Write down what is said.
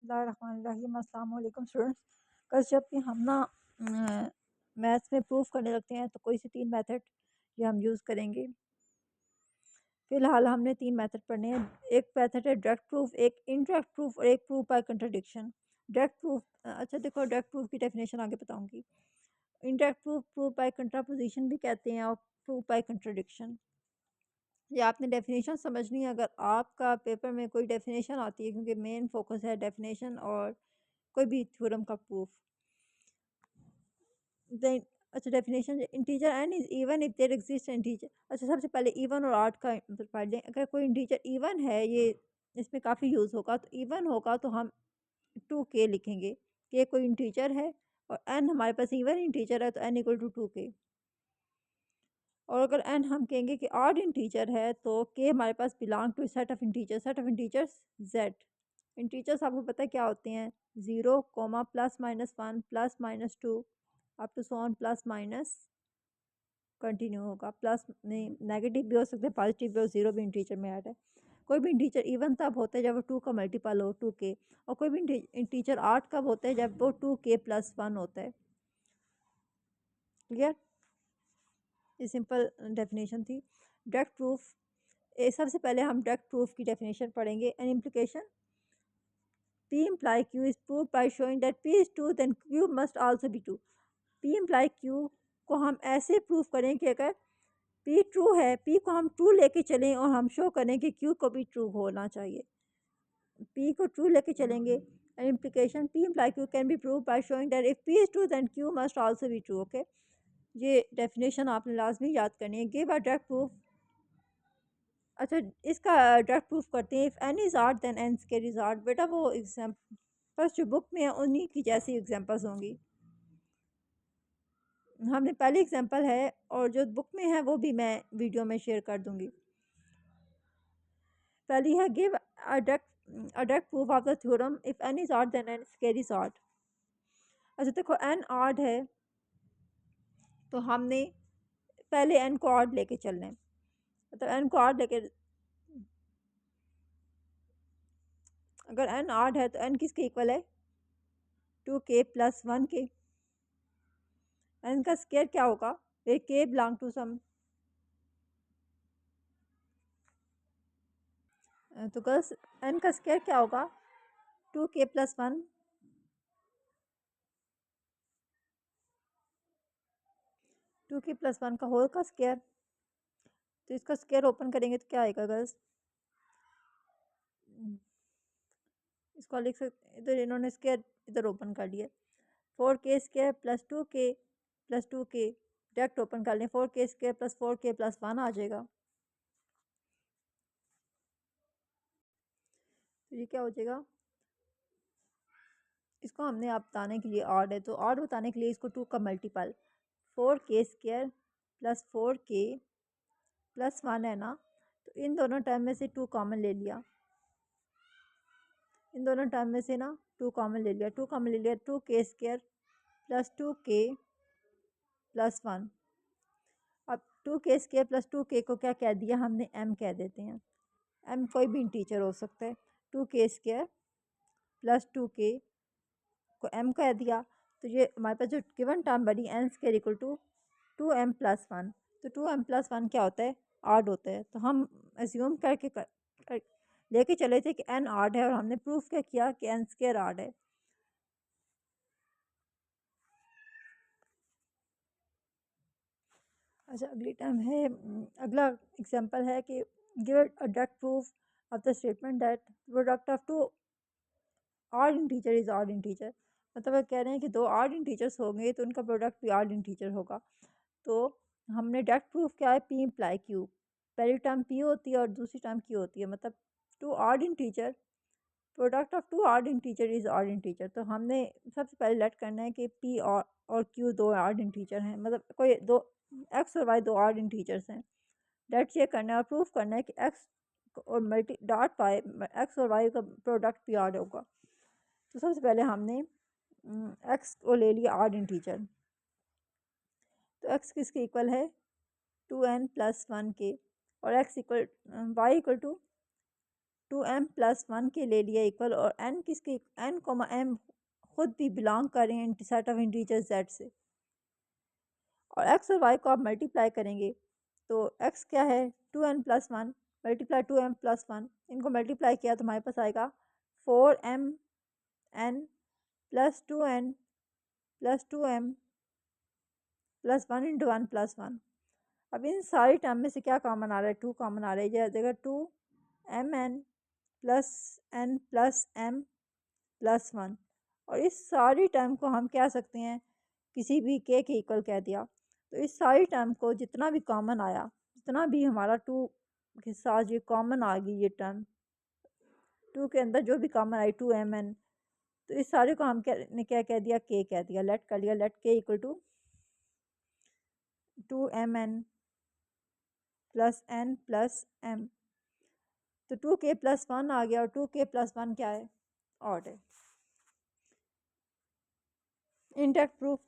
बिस्मिल्लाहिर्रहमानिर्रहीम। अस्सलाम वालेकुम स्टूडेंट्स। कल जब भी हम ना मैथ्स में प्रूफ करने लगते हैं तो कोई से 3 मेथड ये हम यूज़ करेंगे। फ़िलहाल हमने 3 मेथड पढ़ने हैं। एक मेथड है डायरेक्ट प्रूफ, एक इनडायरेक्ट प्रूफ और एक proof by contradiction. Direct proof अच्छा देखो, डायरेक्ट प्रूफ की डेफिनेशन आगे बताऊँगी। Indirect proof, proof by contraposition भी कहते हैं और प्रूफ बाय कंट्राडिक्शन। ये आपने डेफिनेशन समझनी है। अगर आपका पेपर में कोई डेफिनेशन आती है, क्योंकि मेन फोकस है डेफिनेशन और कोई भी थ्योरम का प्रूफ। देन अच्छा, definition integer n is even if there exist integer. अच्छा, सबसे पहले इवन और ऑड का मतलब पढ़ लें। अगर कोई इंटीजर इवन है, ये इसमें काफ़ी यूज़ होगा, तो इवन होगा तो हम 2k लिखेंगे कि कोई इंटीजर है और एन हमारे पास इवन इंटीजर है तो एन इक्वल टू 2k। और अगर एन हम कहेंगे कि ऑड इंटीजर है तो के हमारे पास belong to set of integer, set of integers Z. Integers आपको पता है क्या होते हैं? 0, plus minus 1 plus minus 2 up to so on plus minus continue होगा। प्लस नहीं, नेगेटिव भी हो सकते हैं, पॉजिटिव भी हो, 0 भी इंटीजर में ऐड है। कोई भी इंटीजर इवन तब होता है जब वो 2 का मल्टीपल हो, 2k। और कोई भी इंटीजर ऑड कब होता है? जब वो 2k प्लस 1 होता है। क्लियर? ये सिंपल डेफिनेशन थी। डायरेक्ट प्रूफ, सबसे पहले हम डायरेक्ट प्रूफ की डेफिनेशन पढ़ेंगे। An implication P imply Q is proved by showing that P is true, then Q must also be true. P imply Q को हम ऐसे प्रूफ करें कि अगर P ट्रू है, P को हम ट्रू लेके चलें और हम शो करें कि Q को भी ट्रू होना चाहिए। P को ट्रू लेके चलेंगे। An implication P imply Q can be proved by showing that if P is true then Q must also be true. Okay, ये डेफिनेशन आपने लाजमी याद करनी है। Give a direct proof. अच्छा, इसका डायरेक्ट प्रूफ करते हैं। If n is odd then n square is odd. बेटा वो फर्स्ट जो बुक में है उन्हीं की जैसी एग्जांपल्स होंगी। हमने पहली एग्जांपल है और जो बुक में है वो भी मैं वीडियो में शेयर कर दूंगी। पहली है give a direct proof of the theorem if n is odd then n square is odd. अच्छा देखो, एन ऑड है तो हमने पहले एन को ऑड लेके चलना है। मतलब एन को ऑड लेके, अगर एन ऑड है तो एन किसके इक्वल है? 2k plus 1k। एन का स्केयर क्या होगा? फिर k बिलोंग टू सम। तो गर्ल्स, एन का स्केयर क्या होगा? 2k plus 1। 2k प्लस 1 का होल का स्केयर। तो इसका स्केयर ओपन करेंगे तो क्या आएगा गर्ल्स? इसको लिख सकते, इधर इन्होंने स्केयर इधर ओपन कर लिया। 4k square plus 2k plus 2k direct open कर लें। 4k square plus 4k plus 1 आ जाएगा। तो ये क्या हो जाएगा? इसको हमने आप बताने के लिए ऑड है, तो ऑड बताने के लिए इसको 2 का multiple 4k square plus 4k plus 1 है ना, तो इन दोनों टर्म में से 2 कॉमन ले लिया। इन दोनों टर्म में से ना 2 कॉमन ले लिया। 2 कॉमन ले लिया, 2k square plus 2k plus 1। अब 2k स्केयर प्लस 2k को क्या कह दिया हमने? m कह देते हैं। m कोई भी इंटीजर हो सकता है। 2k स्केयर प्लस 2k को m कह दिया, तो ये हमारे पास जो गिवन टर्म बनी n square equal to 2m plus 1। तो 2m प्लस 1 क्या होता है? ऑड होता है। तो हम एज्यूम लेके चले थे कि n ऑड है और हमने प्रूफ क्या किया कि n स्केयर ऑड है। अच्छा, अगली टर्म है, अगला एग्जांपल है कि give a direct proof of the statement that product of two odd integer is odd integer. मतलब कह रहे हैं कि दो ऑड इंटीजर्स होंगे तो उनका प्रोडक्ट भी ऑड इंटीजर होगा। तो हमने डायरेक्ट प्रूफ क्या है? P imply Q. पहली टर्म पी होती है और दूसरी टर्म क्यू होती है। मतलब two odd integer, product of two odd integer is odd integer. तो हमने सबसे पहले लेट करना है कि पी और क्यू दो ऑड इंटीजर हैं। मतलब कोई दो एक्स और वाई दो ऑड इंटीजर्स हैं। लेट चेक करना है और प्रूफ करना है कि एक्स और मल्टी डॉट वाई, एक्स और वाई का प्रोडक्ट भी ऑड होगा। तो सबसे पहले हमने एक्स को ले लिया ऑड इंटीजर। तो एक्स किसके इक्वल है? 2n प्लस 1 के। और x equal y equal to 2m+1 के ले लिया इक्वल, और n किसके, n, m खुद भी बिलोंग करें सेट ऑफ इंटीजर z से, और x और y को आप मल्टीप्लाई करेंगे तो x क्या है 2n+1 मल्टीप्लाई 2m+1, इनको मल्टीप्लाई किया तो हमारे पास आएगा 4mn plus 2n plus 2m plus 1 into 1+1। अब इन सारी टर्म में से क्या कॉमन आ रहा है, 2 कॉमन आ रहा है, ये देखा 2mn plus n plus m plus 1, और इस सारी टर्म को हम कह सकते हैं किसी भी के इक्वल कह दिया। तो इस सारी टर्म को जितना भी कॉमन आया, जितना भी हमारा 2 के साथ ये कॉमन आ गई, ये टर्म 2 के अंदर जो भी कॉमन आई 2mn, तो इस सारे को हम क्या कह दिया, के कह दिया, लेट कर लिया, let k equal to 2mn plus n plus m। तो 2k+1 आ गया, और 2k+1 क्या है, ऑड है। Intact proof